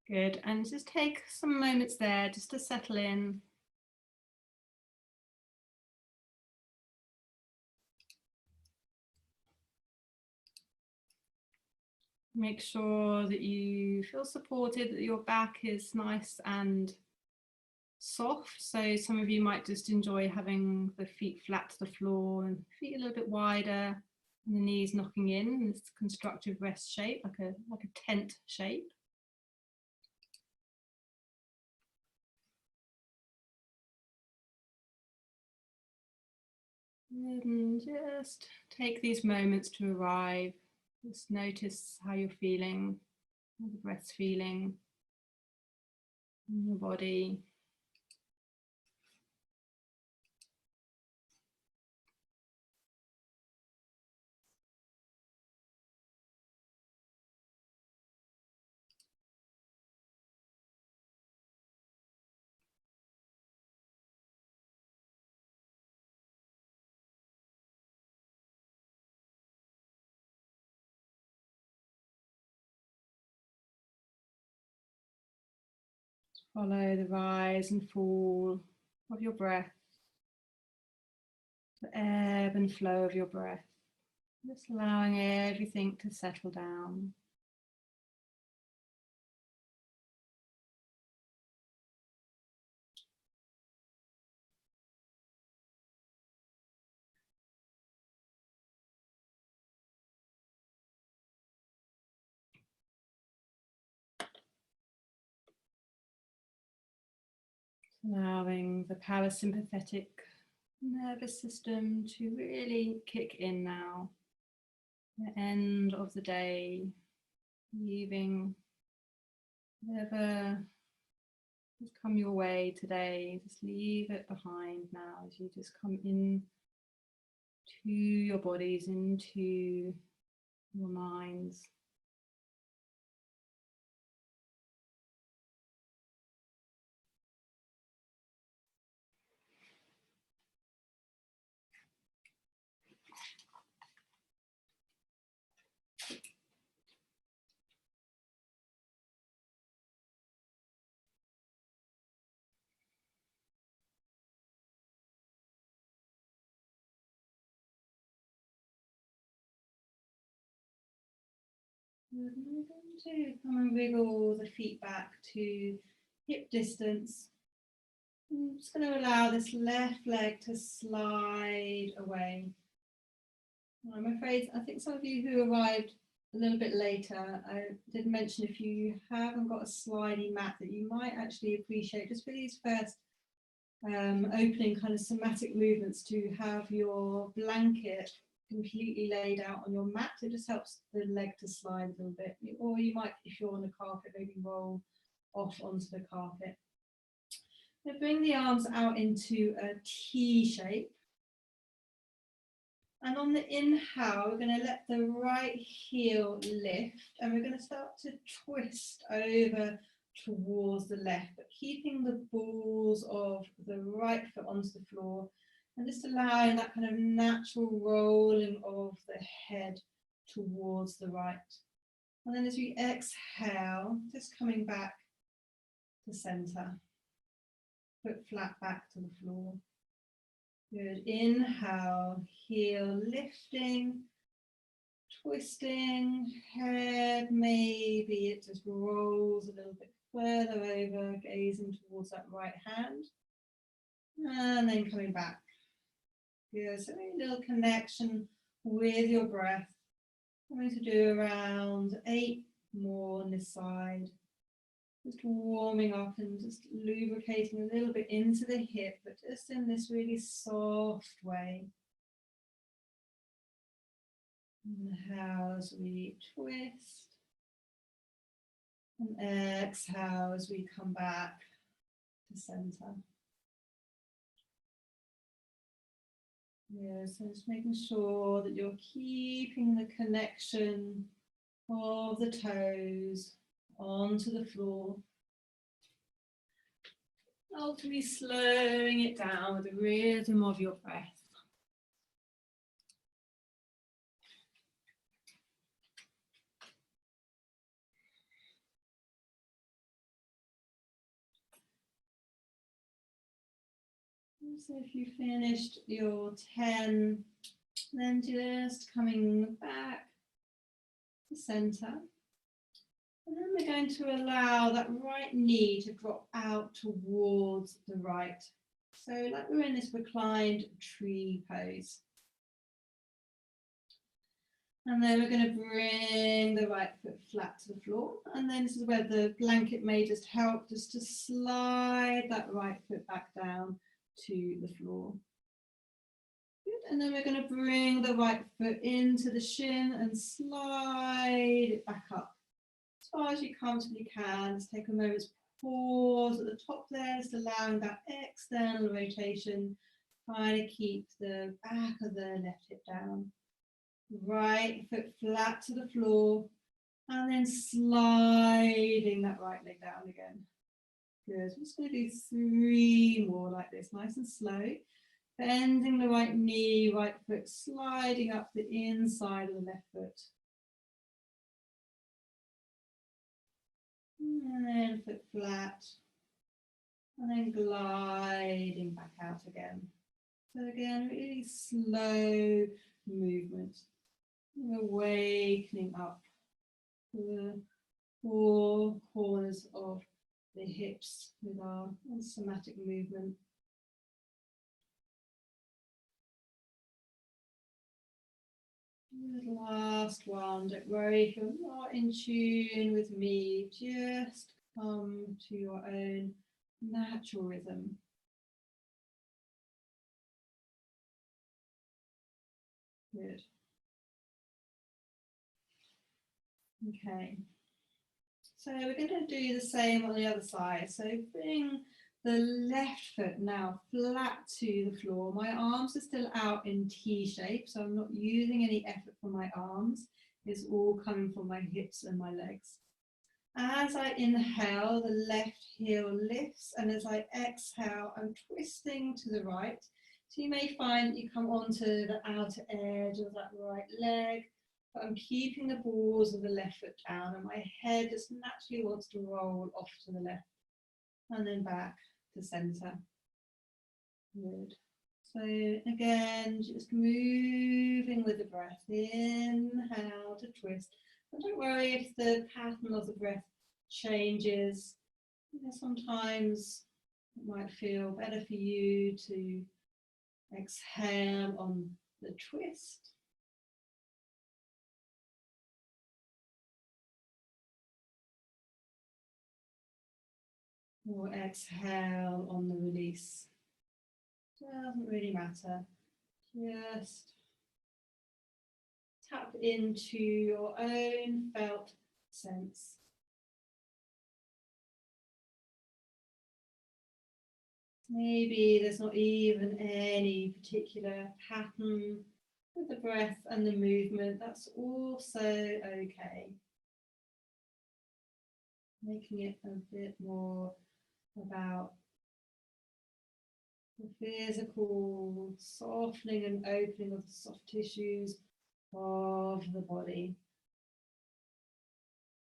Good, and just take some moments there just to settle in. Make sure that you feel supported, that your back is nice and soft. So some of you might just enjoy having the feet flat to the floor and feet a little bit wider and the knees knocking in this constructive rest shape, like a tent shape. And just take these moments to arrive. Just notice how you're feeling, how the breath's feeling in your body. Follow the rise and fall of your breath, the ebb and flow of your breath, just allowing everything to settle down. Allowing the parasympathetic nervous system to really kick in now. The end of the day, leaving whatever has come your way today, just leave it behind now as you just come in to your bodies, into your minds. We're going to come and wriggle the feet back to hip distance. I'm just going to allow this left leg to slide away. I'm afraid, I think some of you who arrived a little bit later, I did mention if you haven't got a slidey mat that you might actually appreciate just for these first opening kind of somatic movements to have your blanket completely laid out on your mat. It just helps the leg to slide a little bit. Or you might, if you're on the carpet, maybe roll off onto the carpet. Now bring the arms out into a T shape. And on the inhale, we're going to let the right heel lift and we're going to start to twist over towards the left, but keeping the balls of the right foot onto the floor and just allowing that kind of natural rolling of the head towards the right. And then as we exhale, just coming back to center, foot flat back to the floor. Good, inhale, heel lifting, twisting, head, maybe it just rolls a little bit further over, gazing towards that right hand, and then coming back. Good, so a little connection with your breath. I'm going to do around 8 more on this side. Just warming up and just lubricating a little bit into the hip, but just in this really soft way. Inhale as we twist. And exhale as we come back to center. Yeah, so just making sure that you're keeping the connection of the toes onto the floor. Ultimately slowing it down with the rhythm of your breath. So if you finished your 10, then just coming back to center. And then we're going to allow that right knee to drop out towards the right. So like we're in this reclined tree pose. And then we're going to bring the right foot flat to the floor. And then this is where the blanket may just help, just to slide that right foot back down to the floor. Good. And then we're going to bring the right foot into the shin and slide it back up as far as you comfortably can. Just take a moment's pause at the top there, just allowing that external rotation, trying to keep the back of the left hip down. Right foot flat to the floor, and then sliding that right leg down again. Good. I'm just going to do 3 more like this, nice and slow. Bending the right knee, right foot, sliding up the inside of the left foot. And then foot flat, and then gliding back out again. So again, really slow movement. Awakening up the 4 corners of the hips with our somatic movement. The last one, don't worry if you're not in tune with me, just come to your own natural rhythm. Good. Okay. So we're going to do the same on the other side. So bring the left foot now flat to the floor. My arms are still out in T shape, so I'm not using any effort from my arms. It's all coming from my hips and my legs. As I inhale, the left heel lifts, and as I exhale, I'm twisting to the right. So you may find that you come onto the outer edge of that right leg, but I'm keeping the balls of the left foot down, and my head just naturally wants to roll off to the left, and then back to center. Good. So again, just moving with the breath. Inhale to twist. And don't worry if the pattern of the breath changes. Sometimes it might feel better for you to exhale on the twist. Or exhale on the release. Doesn't really matter. Just tap into your own felt sense. Maybe there's not even any particular pattern with the breath and the movement. That's also okay. Making it a bit more about the physical softening and opening of the soft tissues of the body.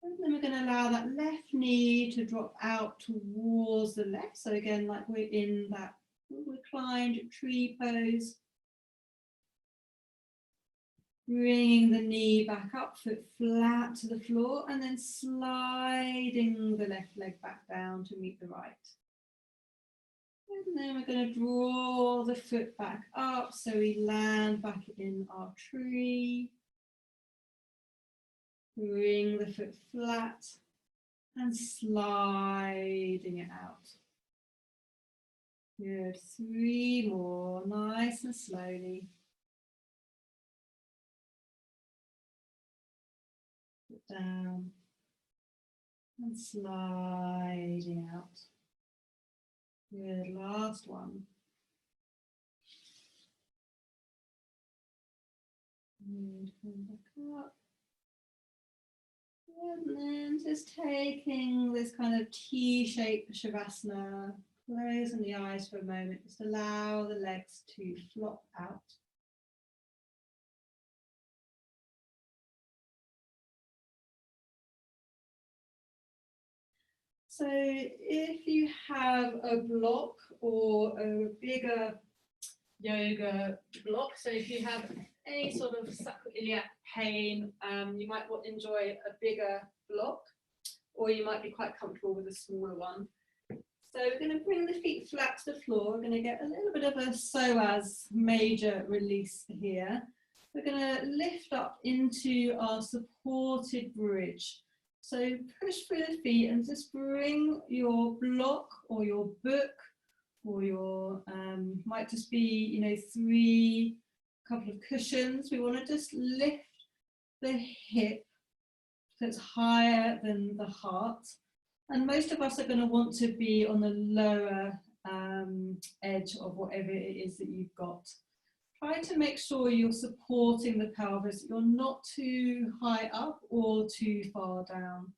And then we're going to allow that left knee to drop out towards the left. So again, like we're in that reclined tree pose. Bringing the knee back up, foot flat to the floor, and then sliding the left leg back down to meet the right. And then we're going to draw the foot back up so we land back in our tree. Bring the foot flat and sliding it out. Good. 3 more, nice and slowly. Put down and sliding out. Good. Last one. And come back up. And then just taking this kind of T-shaped Shavasana, closing the eyes for a moment, just allow the legs to flop out. So if you have a block or a bigger yoga block, so if you have any sort of sacroiliac pain, you might enjoy a bigger block, or you might be quite comfortable with a smaller one. So we're going to bring the feet flat to the floor. We're going to get a little bit of a psoas major release here. We're going to lift up into our supported bridge. So push through the feet and just bring your block or your book or your, might just be, you know, couple of cushions. We want to just lift the hip so it's higher than the heart. And most of us are going to want to be on the lower edge of whatever it is that you've got. Try to make sure you're supporting the pelvis. You're not too high up or too far down.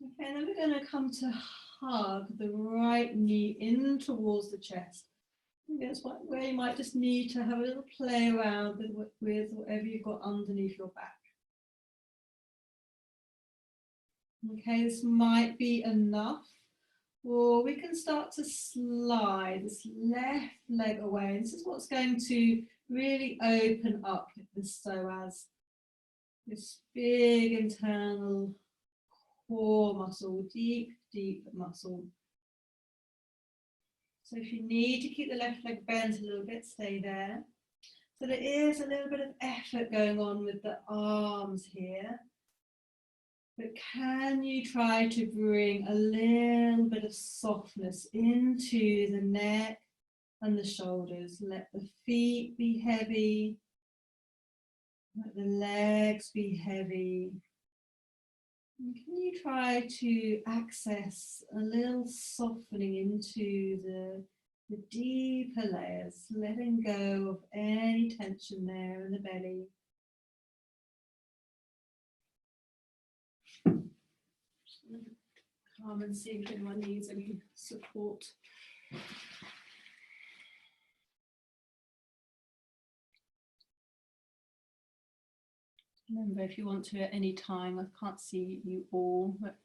Okay, then we're going to come to hug the right knee in towards the chest. That's where you might just need to have a little play around with whatever you've got underneath your back. Okay, this might be enough. Or we can start to slide this left leg away. This is what's going to really open up the psoas, this big internal core muscle, deep, deep muscle. So if you need to keep the left leg bent a little bit, stay there. So there is a little bit of effort going on with the arms here. But can you try to bring a little bit of softness into the neck and the shoulders? Let the feet be heavy. Let the legs be heavy. And can you try to access a little softening into the deeper layers, letting go of any tension there in the belly? Come and see if anyone needs any support. Remember, if you want to at any time, I can't see you all, but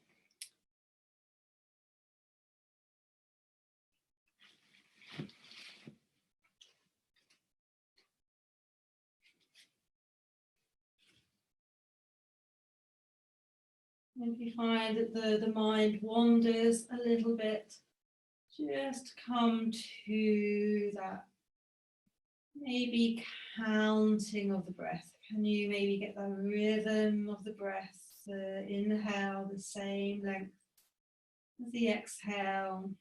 if you find that the mind wanders a little bit, just come to that maybe counting of the breath. Can you maybe get the rhythm of the breath? The inhale, the same length as the exhale.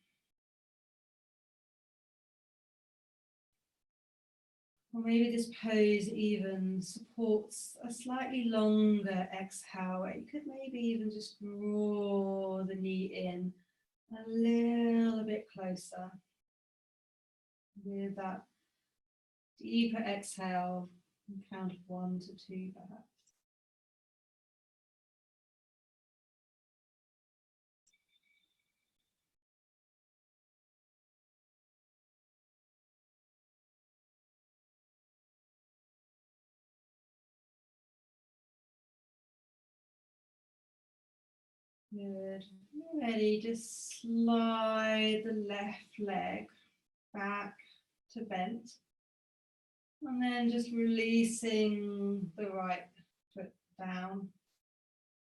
Or maybe this pose even supports a slightly longer exhale, where you could maybe even just draw the knee in a little bit closer with that deeper exhale, count of 1 to 2 perhaps. Good. Ready, just slide the left leg back to bent. And then just releasing the right foot down.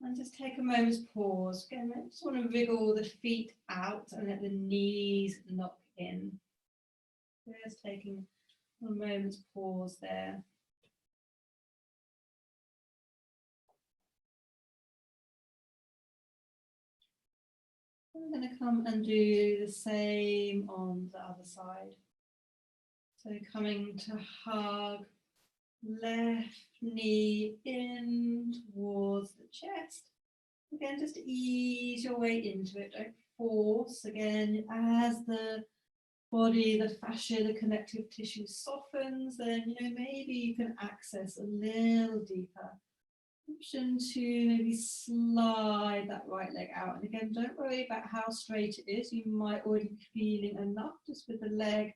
And just take a moment's pause. Again, I just want to wriggle the feet out and let the knees knock in. Just taking a moment's pause there. I'm going to come and do the same on the other side. So coming to hug, left knee in towards the chest. Again, just ease your way into it, don't force. Again, as the body, the fascia, the connective tissue softens, then, you know, maybe you can access a little deeper. Option to maybe slide that right leg out. And again, don't worry about how straight it is. You might already be feeling enough just with the leg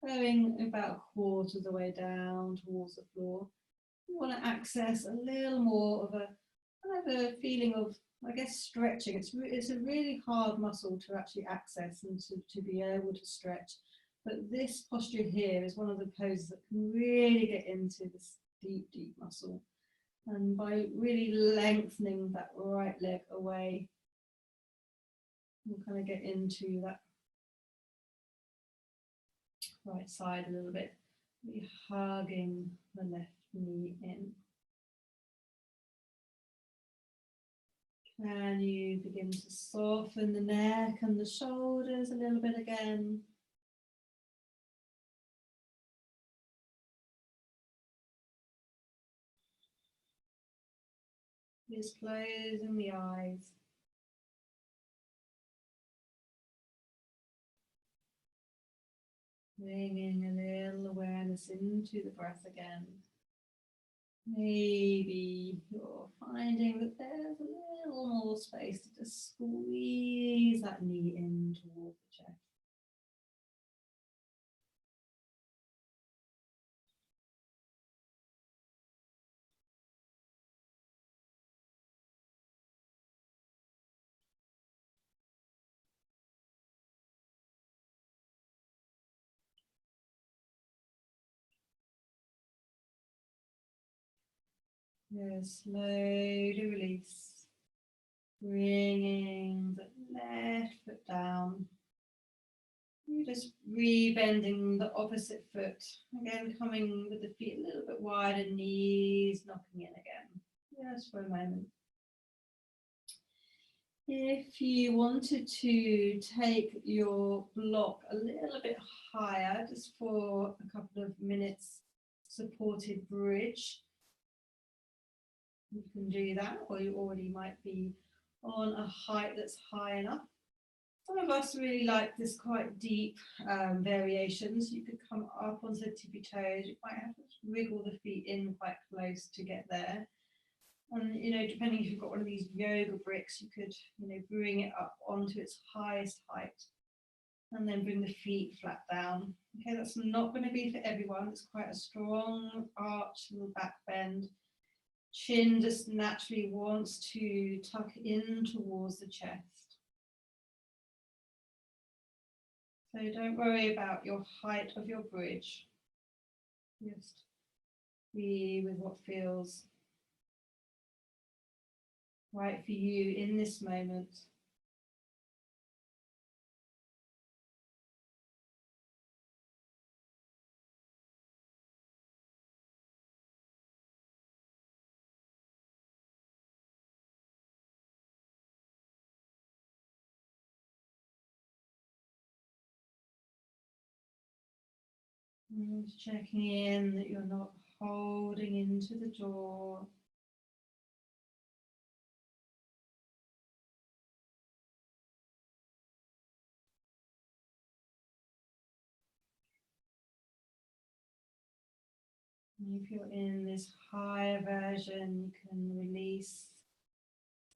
going about a quarter of the way down towards the floor. You want to access a little more of a kind of a feeling of, I guess, stretching. It's a really hard muscle to actually access and to be able to stretch. But this posture here is one of the poses that can really get into this deep, deep muscle. And by really lengthening that right leg away, we'll kind of get into that right side a little bit. Be hugging the left knee in. Can you begin to soften the neck and the shoulders a little bit again? Just closing the eyes. Bringing a little awareness into the breath again. Maybe you're finding that there's a little more space to just squeeze that knee in toward the chest. Slowly release, bringing the left foot down. You're just re-bending the opposite foot. Again, coming with the feet a little bit wider, knees knocking in again. Just for a moment. If you wanted to take your block a little bit higher, just for a couple of minutes, supported bridge, you can do that, or you already might be on a height that's high enough. Some of us really like this quite deep variations. You could come up onto the tippy toes. You might have to wriggle the feet in quite close to get there. And, depending if you've got one of these yoga bricks, you could, bring it up onto its highest height and then bring the feet flat down. Okay, that's not going to be for everyone. It's quite a strong arch, little back bend. Chin just naturally wants to tuck in towards the chest. So don't worry about your height of your bridge. Just be with what feels right for you in this moment. And just checking in that you're not holding into the jaw. And if you're in this higher version, you can release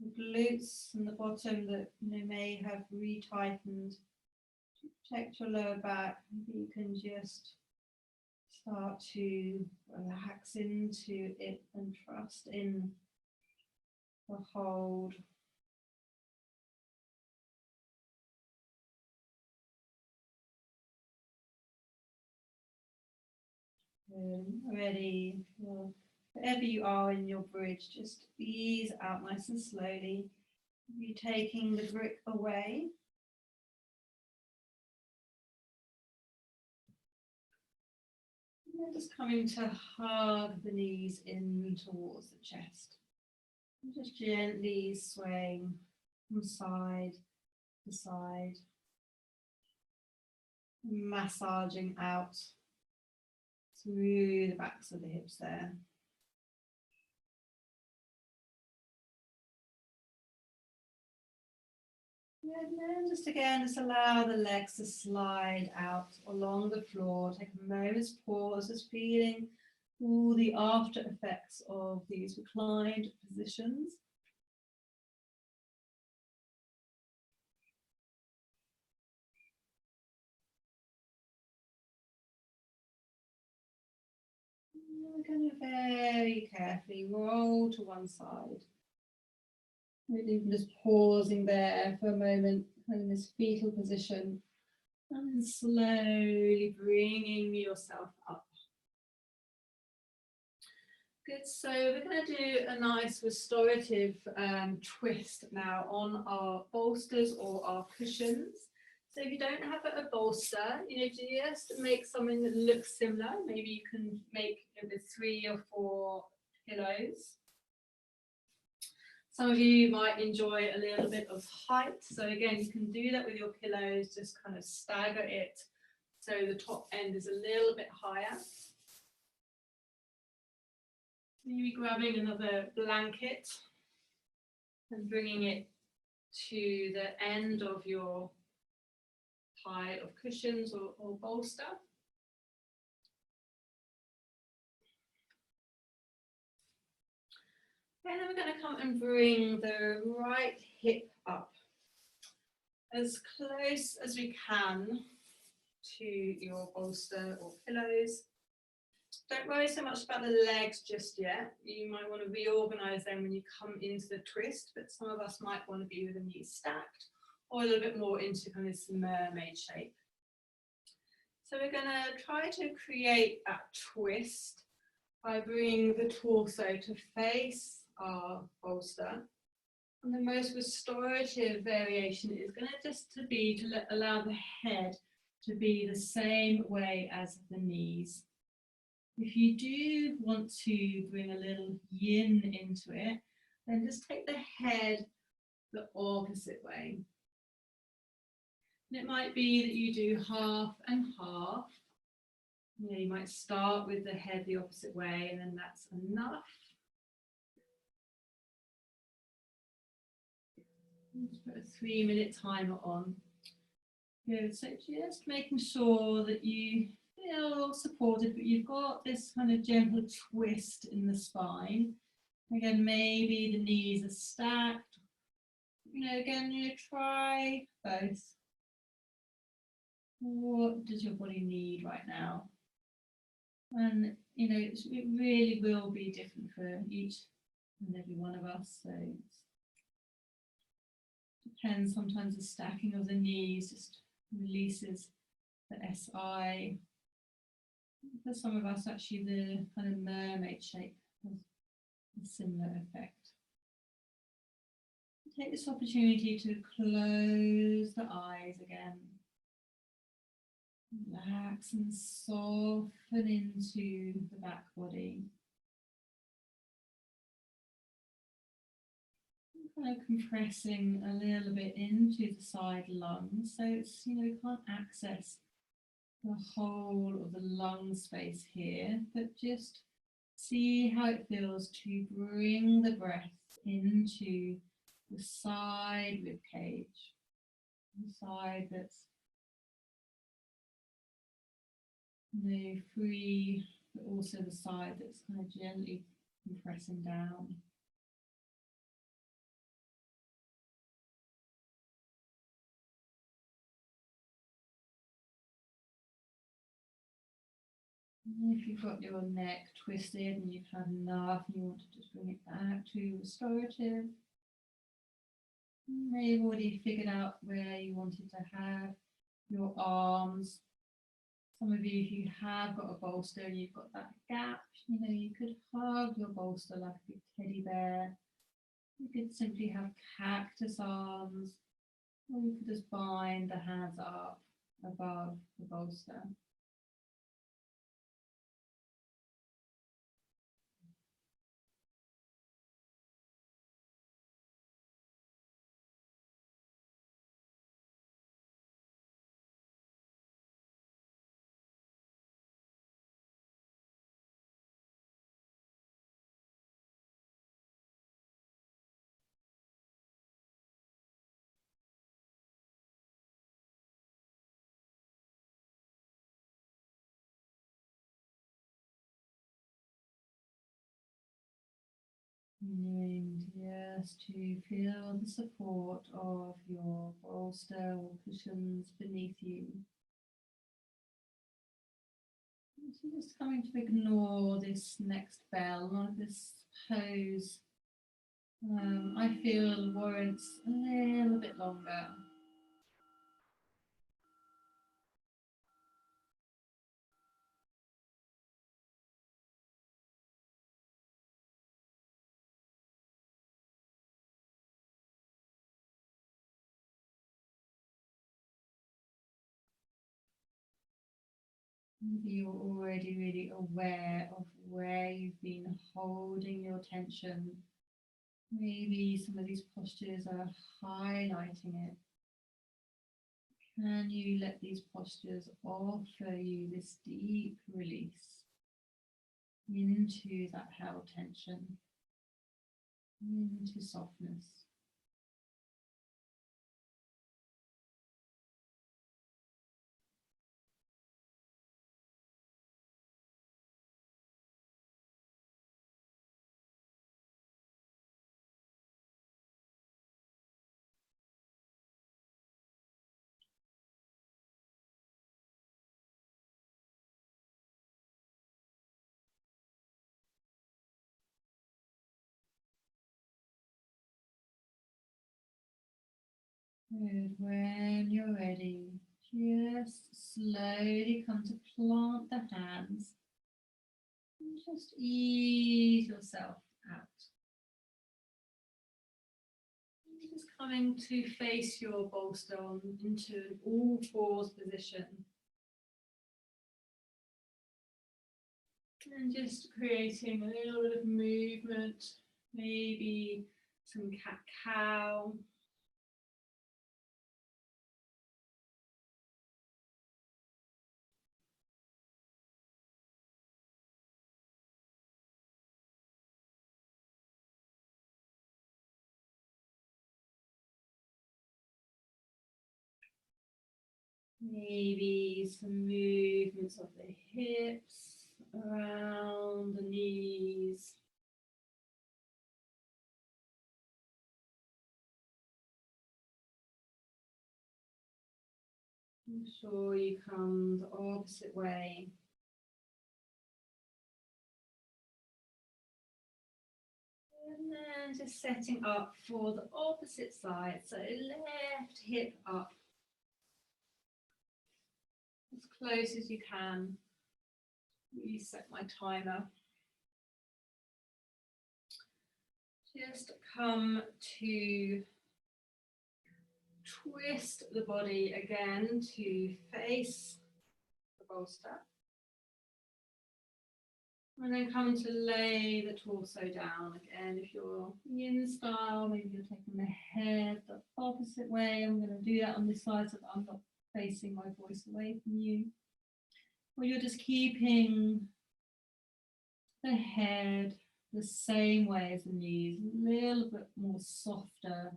the glutes and the bottom that may have retightened to protect your lower back. Maybe you can just start to relax into it and trust in the hold. Ready, wherever you are in your bridge, just ease out nice and slowly. You taking the grip away. And then just coming to hug the knees in towards the chest. And just gently swaying from side to side. Massaging out through the backs of the hips there. And then just allow the legs to slide out along the floor. Take a moment's pause, just feeling all the after effects of these reclined positions. We're going to very carefully roll to one side. Really just pausing there for a moment in this fetal position and then slowly bringing yourself up. Good, so we're going to do a nice restorative twist now on our bolsters or our cushions. So if you don't have a bolster, just make something that looks similar. Maybe you can make with 3 or 4 pillows. Some of you might enjoy a little bit of height. So again, you can do that with your pillows, just kind of stagger it so the top end is a little bit higher. Maybe grabbing another blanket and bringing it to the end of your pile of cushions or bolster. And then we're going to come and bring the right hip up as close as we can to your bolster or pillows. Don't worry so much about the legs just yet. You might want to reorganize them when you come into the twist, but some of us might want to be with the knees stacked or a little bit more into kind of this mermaid shape. So we're going to try to create that twist by bringing the torso to face our bolster. And the most restorative variation is going to just be to allow the head to be the same way as the knees. If you do want to bring a little yin into it, then just take the head the opposite way. And it might be that you do half and half. You might start with the head the opposite way, and then that's enough. Just put a 3-minute timer on. Good, so just making sure that you feel supported, but you've got this kind of gentle twist in the spine. Again, maybe the knees are stacked. Again, try both. What does your body need right now? And, it really will be different for each and every one of us. So it depends. Sometimes the stacking of the knees just releases the SI. For some of us, actually, the kind of mermaid shape has a similar effect. Take this opportunity to close the eyes again. Relax and soften into the back body. Kind of compressing a little bit into the side lungs, so it's we can't access the whole of the lung space here, but just see how it feels to bring the breath into the side rib cage, the side that's free, but also the side that's kind of gently compressing down. If you've got your neck twisted and you've had enough and you want to just bring it back to restorative, you may have already figured out where you wanted to have your arms. Some of you, if you have got a bolster and you've got that gap, you could hug your bolster like a big teddy bear. You could simply have cactus arms, or you could just bind the hands up above the bolster. And just to feel the support of your bolster or cushions beneath you. So just coming to ignore this next bell, this pose I feel warrants a little bit longer. Maybe you're already really aware of where you've been holding your tension. Maybe some of these postures are highlighting it. Can you let these postures offer you this deep release into that held tension, into softness? Good. When you're ready, just slowly come to plant the hands and just ease yourself out. Just coming to face your bolster into an all fours position. And just creating a little bit of movement, maybe some cat-cow. Maybe some movements of the hips, around the knees. Make sure you come the opposite way. And then just setting up for the opposite side. So left hip up. As close as you can. Reset my timer. Just come to twist the body again to face the bolster. And then come to lay the torso down again. If you're yin style, maybe you're taking the head the opposite way. I'm going to do that on this side so that I'm not facing my voice away from you. Or you're just keeping the head the same way as the knees, a little bit more softer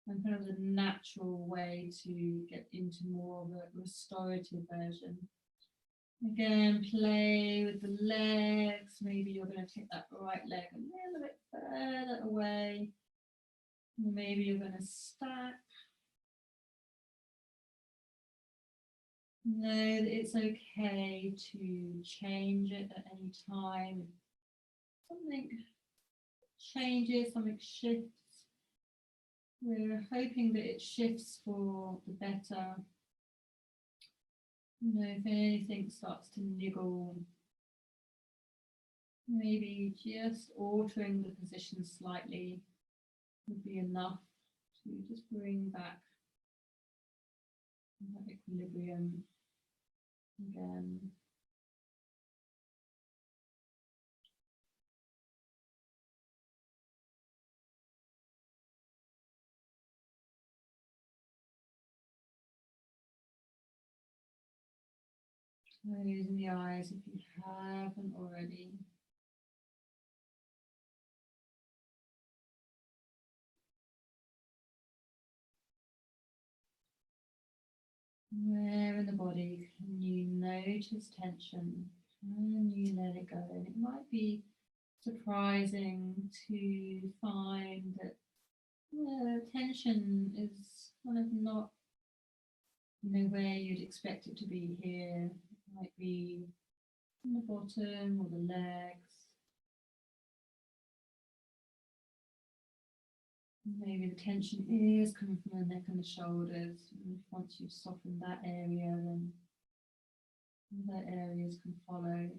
and kind of the natural way to get into more of a restorative version. Again, play with the legs. Maybe you're going to take that right leg a little bit further away. Or maybe you're going to stack. Know that it's okay to change it at any time. Something changes, something shifts. We're hoping that it shifts for the better. You know, if anything starts to niggle, maybe just altering the position slightly would be enough to just bring back that equilibrium again. Closing the eyes if you haven't already. Where in the body can you notice tension? Can you let it go? And it might be surprising to find that tension is kind of not where you'd expect it to be here. It might be on the bottom or the legs. Maybe the tension is coming from the neck and the shoulders. And once you've softened that area, then other areas can follow.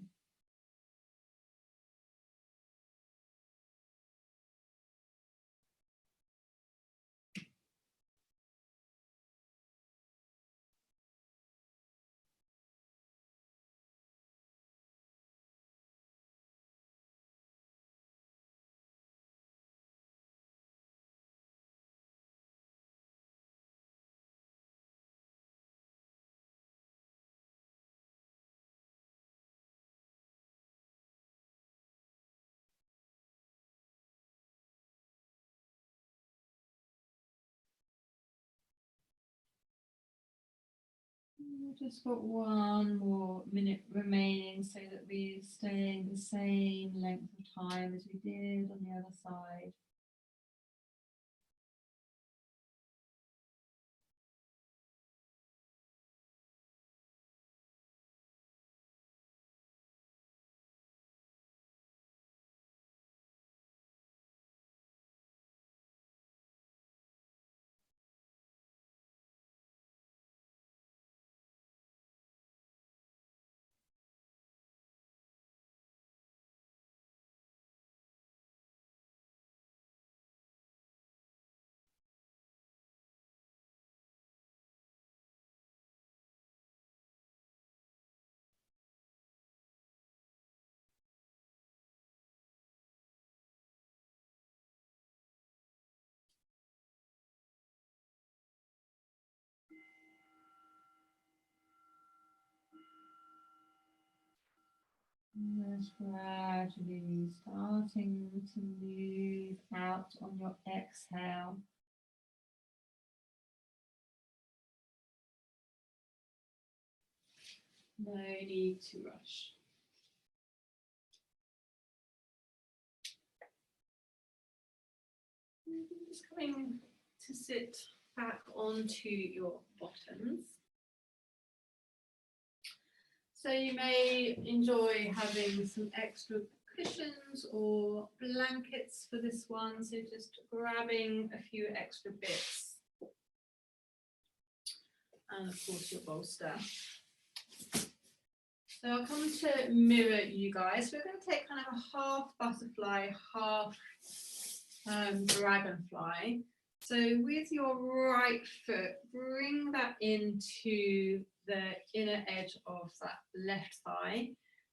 We've just got 1 more minute remaining so that we're staying the same length of time as we did on the other side. Just gradually starting to move out on your exhale. No need to rush. Just coming to sit back onto your bottoms. So you may enjoy having some extra cushions or blankets for this one. So just grabbing a few extra bits. And of course your bolster. So I'll come to mirror you guys. We're going to take kind of a half butterfly, half dragonfly. So with your right foot, bring that into the inner edge of that left thigh.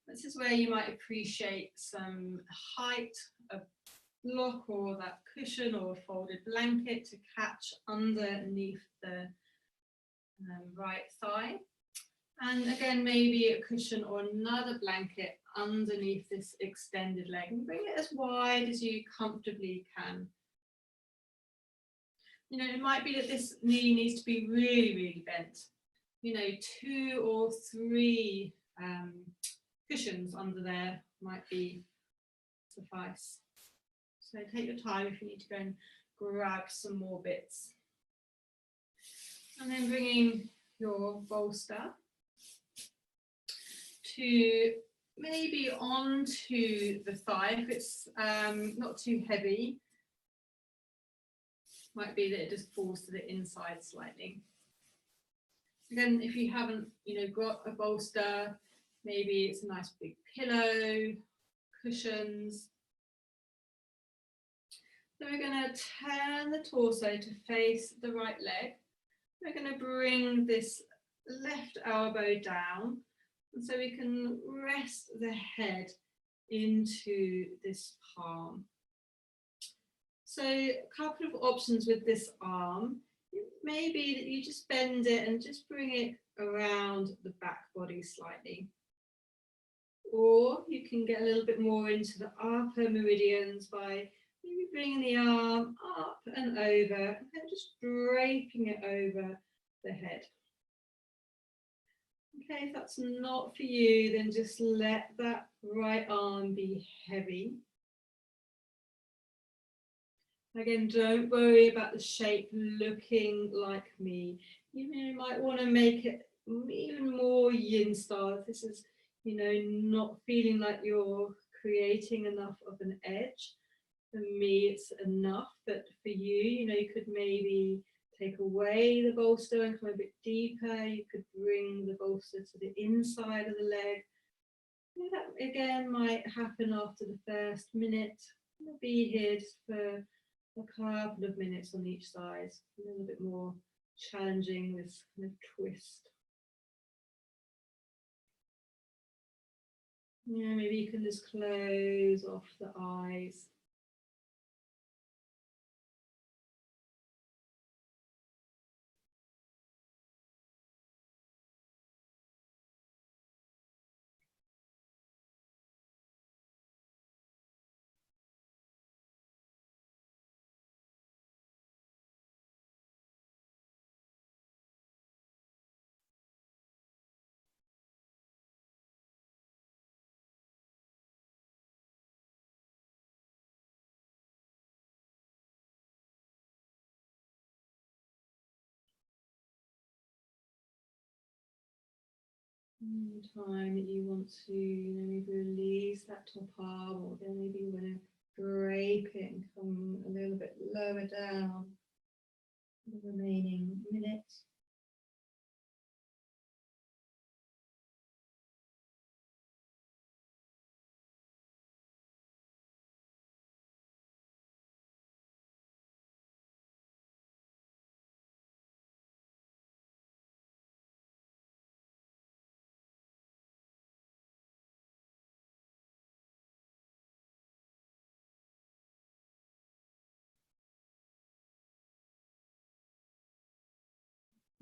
This is where you might appreciate some height, a block or that cushion or a folded blanket to catch underneath the right thigh. And again, maybe a cushion or another blanket underneath this extended leg, and bring it as wide as you comfortably can. You know, it might be that this knee needs to be really, really bent. You know, 2 or 3 cushions under there might be suffice. So take your time if you need to go and grab some more bits. And then bringing your bolster to maybe onto the thigh if it's not too heavy. Might be that it just falls to the inside slightly. Again, if you haven't, you know, got a bolster, maybe it's a nice big pillow, cushions. So we're going to turn the torso to face the right leg. We're going to bring this left elbow down, and so we can rest the head into this palm. So a couple of options with this arm. It may be that you just bend it and just bring it around the back body slightly. Or you can get a little bit more into the upper meridians by maybe bringing the arm up and over and then just draping it over the head. Okay, if that's not for you, then just let that right arm be heavy. Again, don't worry about the shape looking like me. You might want to make it even more yin style. If this is, you know, not feeling like you're creating enough of an edge, for me it's enough, but for you, you could maybe take away the bolster and come a bit deeper. You could bring the bolster to the inside of the leg. That again might happen after the first minute. Be here just for a couple of minutes on each side, a little bit more challenging this kind of twist. Yeah, maybe you can just close off the eyes. Time that you want to maybe release that top arm, or then maybe you want to drape it and come a little bit lower down the remaining minutes.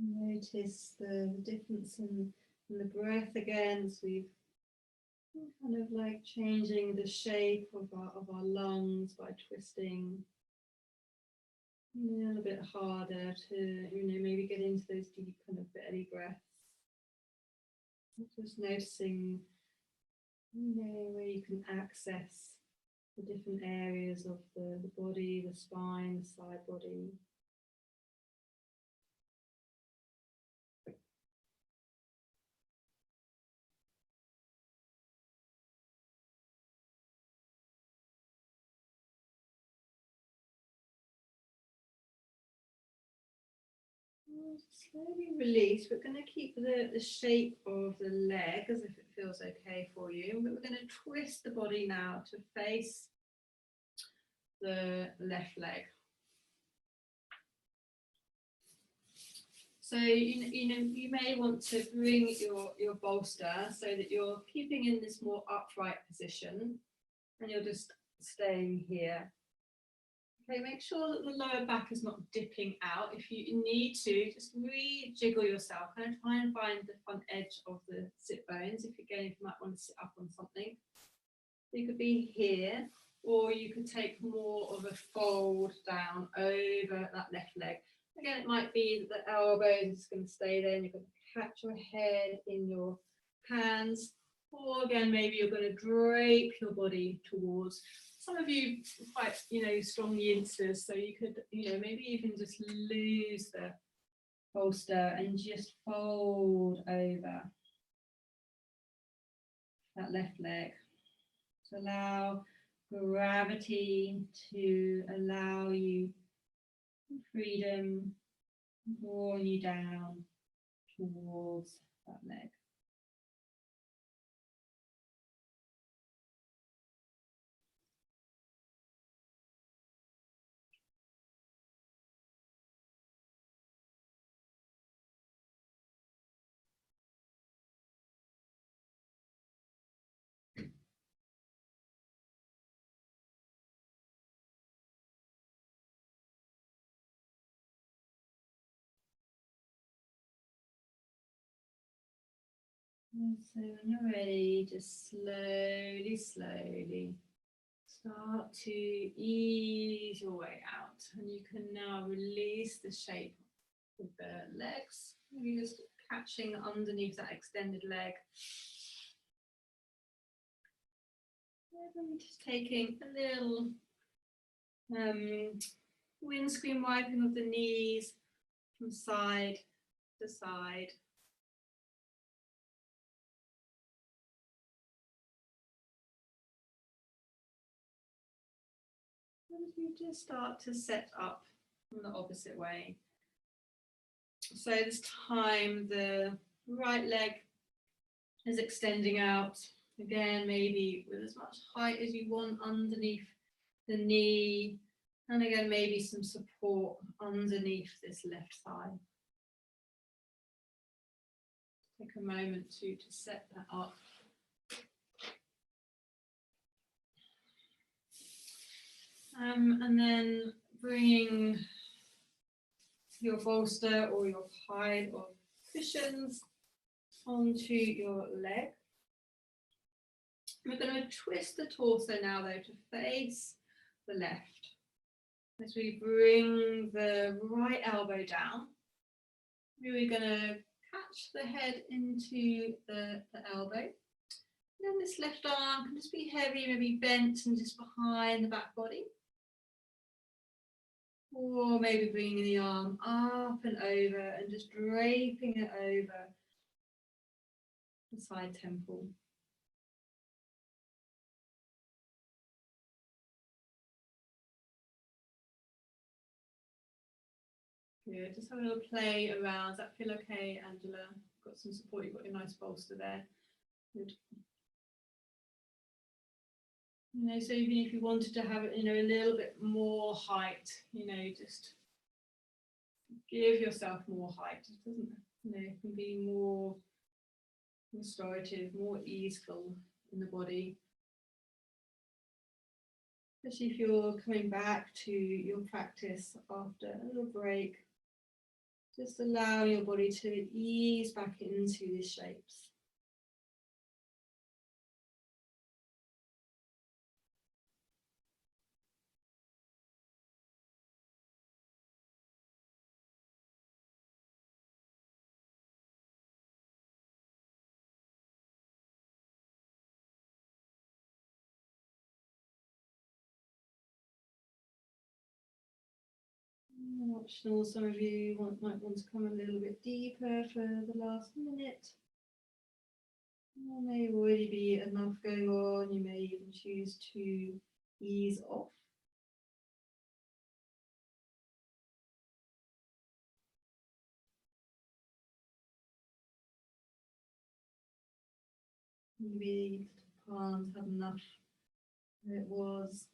Notice the difference in the breath again, as we've kind of like changing the shape of our lungs by twisting a little bit harder to, maybe get into those deep kind of belly breaths. Just noticing, where you can access the different areas of the body, the spine, the side body. Slowly release. We're going to keep the shape of the leg as if it feels okay for you. But we're going to twist the body now to face the left leg. So you may want to bring your bolster so that you're keeping in this more upright position, and you're just staying here. Okay, make sure that the lower back is not dipping out. If you need to, just re-jiggle yourself. Kind of try and find the front edge of the sit bones. If again, if you might want to sit up on something, you could be here, or you could take more of a fold down over that left leg. Again, it might be that the elbows is going to stay there, and you're going to catch your head in your hands. Or again, maybe you're going to drape your body towards. Some of you quite, strong yinsters, so you could, maybe even just lose the bolster and just fold over that left leg. To allow gravity to allow you freedom, draw you down towards that leg. And so when you're ready, just slowly start to ease your way out. And you can now release the shape of the legs. You're just catching underneath that extended leg. And just taking a little windscreen wiping of the knees from side to side. you just start to set up from the opposite way. So this time the right leg is extending out. Again, maybe with as much height as you want underneath the knee. And again, maybe some support underneath this left thigh. Take a moment to set that up. And then bringing your bolster or your pile of cushions onto your leg. We're going to twist the torso now, though, to face the left. As we bring the right elbow down, we're going to catch the head into the elbow. And then this left arm can just be heavy, maybe bent and just behind the back body. Or maybe bringing the arm up and over and just draping it over the side temple. Good, just have a little play around. Does that feel okay, Angela? Got some support, you've got your nice bolster there. Good. You know, so even if you wanted to have it, you know, a little bit more height, you know, just give yourself more height. It doesn't, you know, it can be more restorative, more easeful in the body. Especially if you're coming back to your practice after a little break. Just allow your body to ease back into these shapes. Optional, some of you might want to come a little bit deeper for the last minute. There may already be enough going on. You may even choose to ease off. Maybe the palms had enough. It was.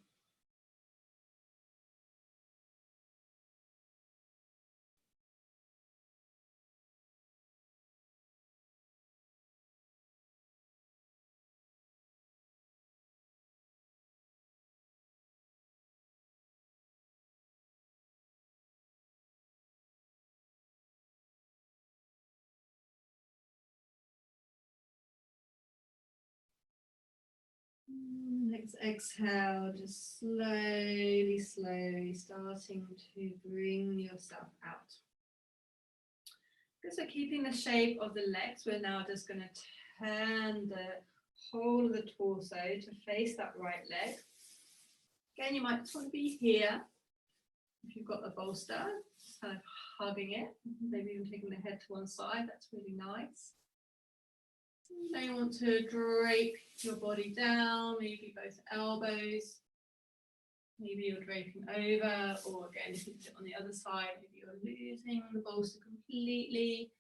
Next exhale, just slowly starting to bring yourself out. So keeping the shape of the legs, we're now just going to turn the whole of the torso to face that right leg. Again, you might just want to be here. If you've got the bolster, just kind of hugging it, maybe even taking the head to one side, that's really nice. Now you want to drape your body down, maybe both elbows. Maybe you're draping over, or again, if you sit on the other side, maybe you're losing the bolster completely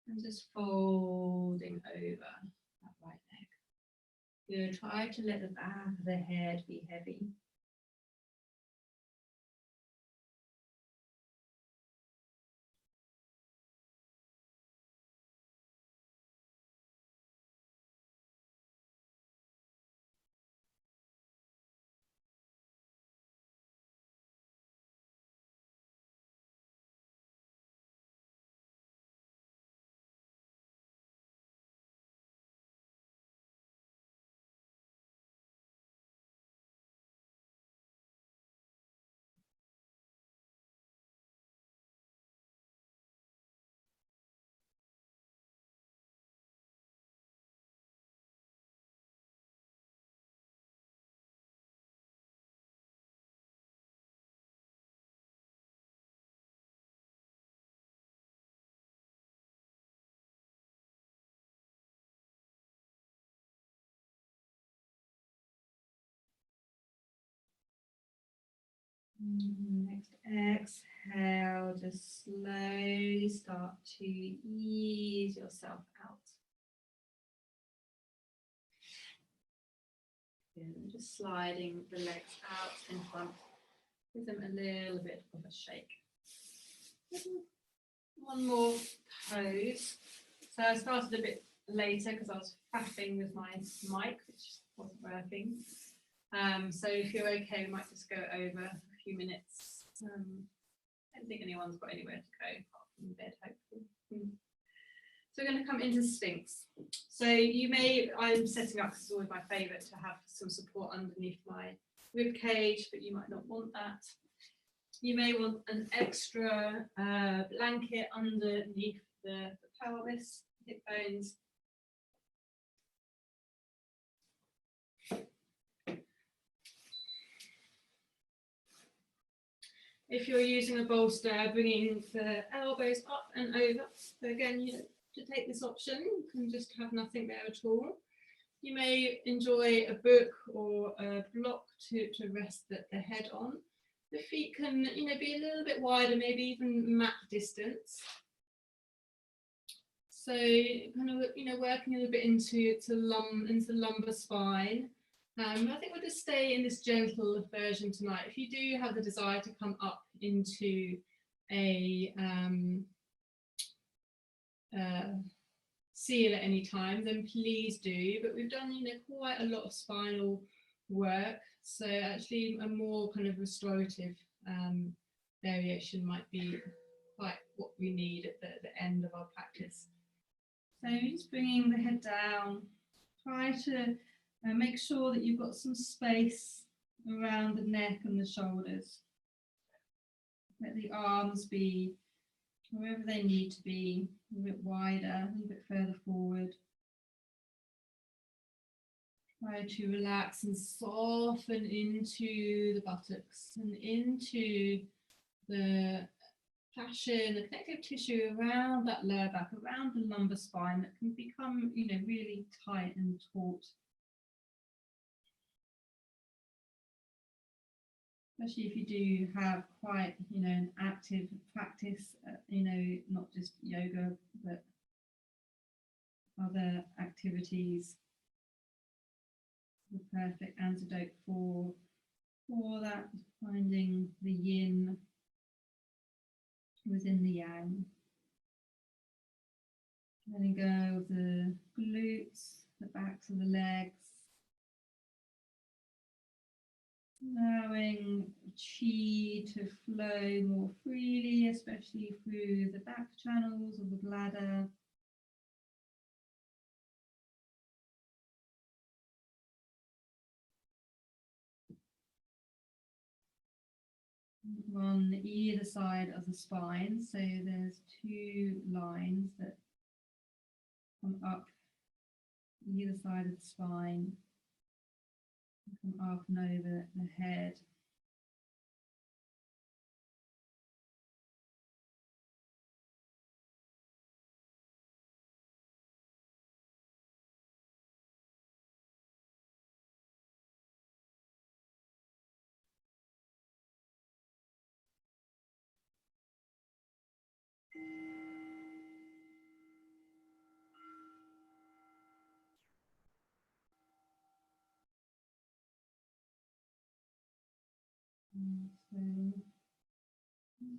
and just folding over that right leg. Good. Try to let the back of the head be heavy. Next exhale, just slowly start to ease yourself out. And just sliding the legs out in front. Give them a little bit of a shake. One more pose. So I started a bit later because I was faffing with my mic, which wasn't working. So if you're okay, we might just go over a few minutes. I don't think anyone's got anywhere to go apart from bed, hopefully. So we're going to come into Sphinx. So you may, I'm setting up, because it's always my favourite, to have some support underneath my rib cage, but you might not want that. You may want an extra blanket underneath the pelvis, hip bones. If you're using a bolster, bringing the elbows up and over. So again, to take this option, you can just have nothing there at all. You may enjoy a book or a block to rest the head on. The feet can, be a little bit wider, maybe even mat distance. So kind of, working a little bit into lumbar spine. I think we'll just stay in this gentle version tonight. If you do have the desire to come up into a seal at any time, then please do. But we've done, quite a lot of spinal work. So actually a more kind of restorative variation might be quite what we need at the end of our practice. So just bringing the head down, try to make sure that you've got some space around the neck and the shoulders. Let the arms be wherever they need to be, a little bit wider, a little bit further forward. Try to relax and soften into the buttocks and into the fascia, the connective tissue around that lower back, around the lumbar spine that can become, really tight and taut. Especially if you do have quite, an active practice, not just yoga, but other activities. The perfect antidote for that, finding the yin within the yang. Letting go of the glutes, the backs of the legs. Allowing chi to flow more freely, especially through the back channels of the bladder. On either side of the spine, so there's two lines that come up either side of the spine, come up and over the head. So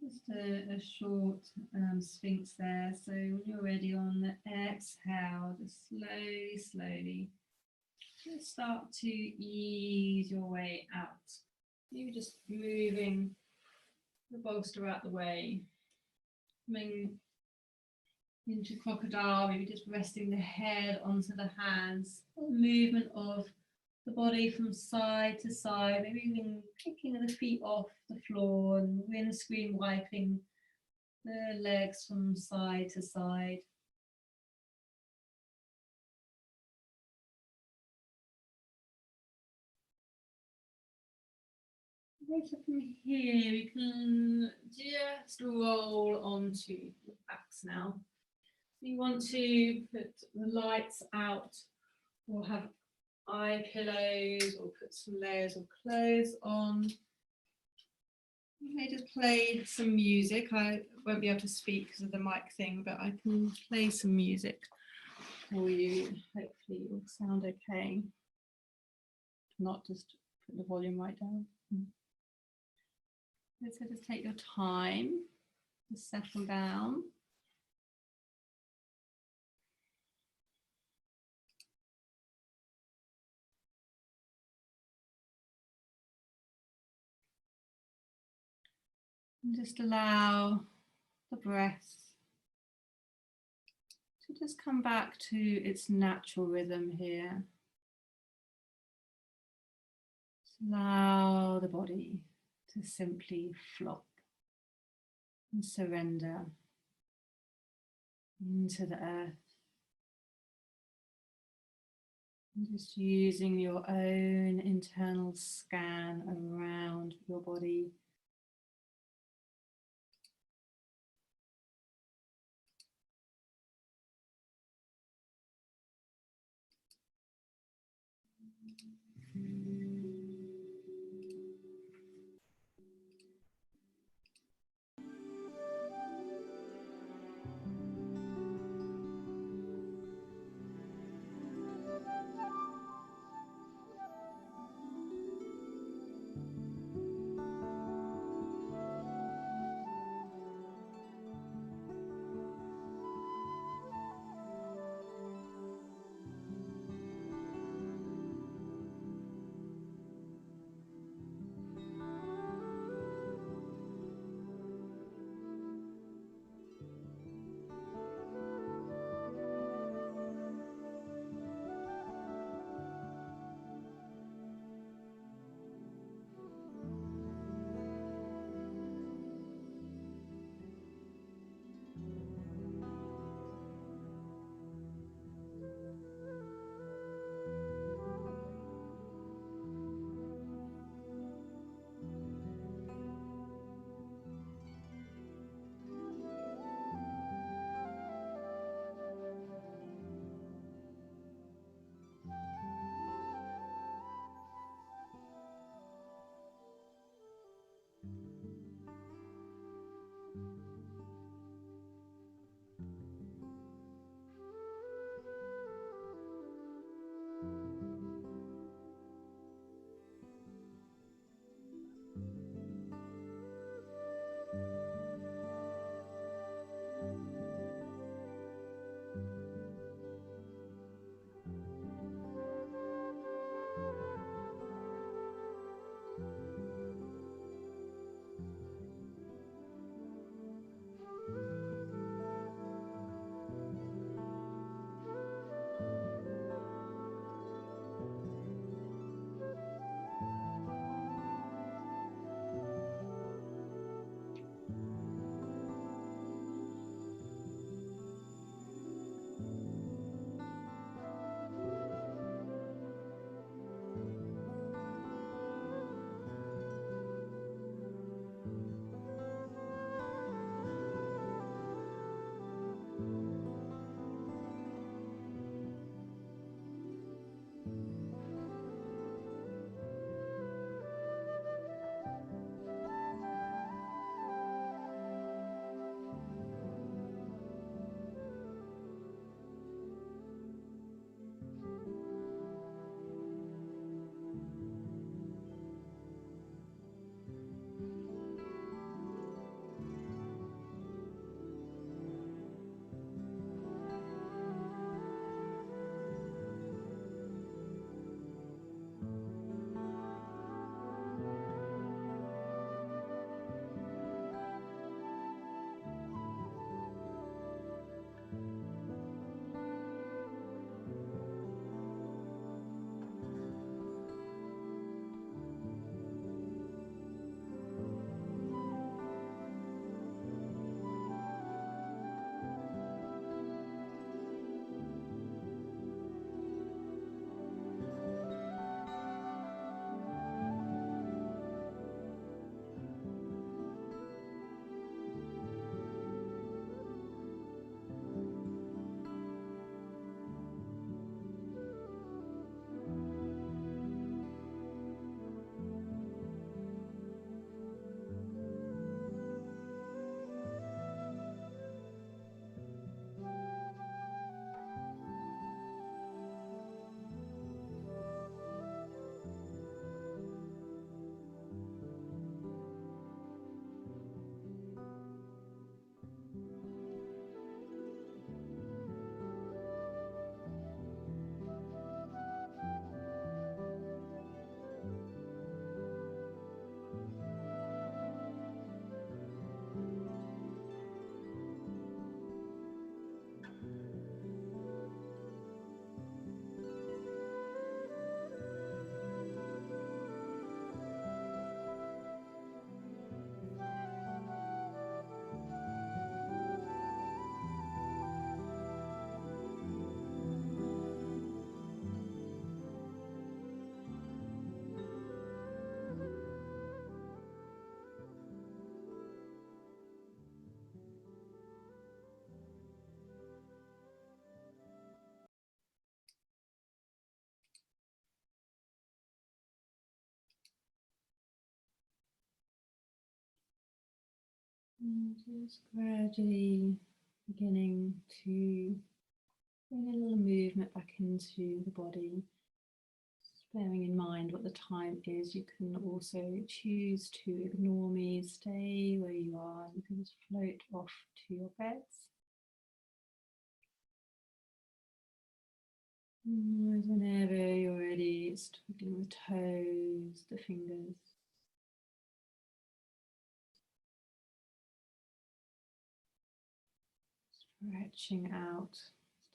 just a short Sphinx there. So when you're ready on the exhale, just slowly, just start to ease your way out. Maybe just moving the bolster out the way, coming into crocodile, maybe just resting the head onto the hands, movement of the body from side to side, maybe even kicking the feet off the floor and windscreen wiping the legs from side to side. So from here, we can just roll onto the backs now. You want to put the lights out or have eye pillows or put some layers of clothes on. I may just play some music. I won't be able to speak because of the mic thing, but I can play some music for you. Hopefully it will sound okay. Not just put the volume right down. So just take your time to settle down. And just allow the breath to just come back to its natural rhythm here. Just allow the body to simply flop and surrender into the earth. And just using your own internal scan around your body. And just gradually beginning to bring a little movement back into the body. Just bearing in mind what the time is, you can also choose to ignore me, stay where you are, you can just float off to your beds. And whenever you're ready, it's twiddling the toes, the fingers. Stretching out.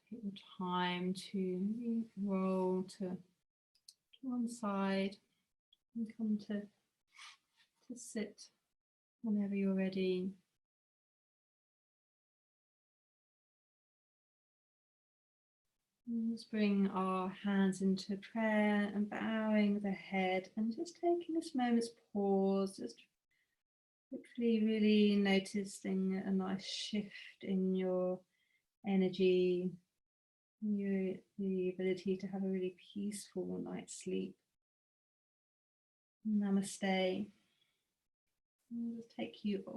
Take your time to roll to one side and come to sit whenever you're ready. Let's bring our hands into prayer and bowing the head and just taking this moment's pause, just hopefully really noticing a nice shift in your energy, the ability to have a really peaceful night's sleep. Namaste. I'll just take you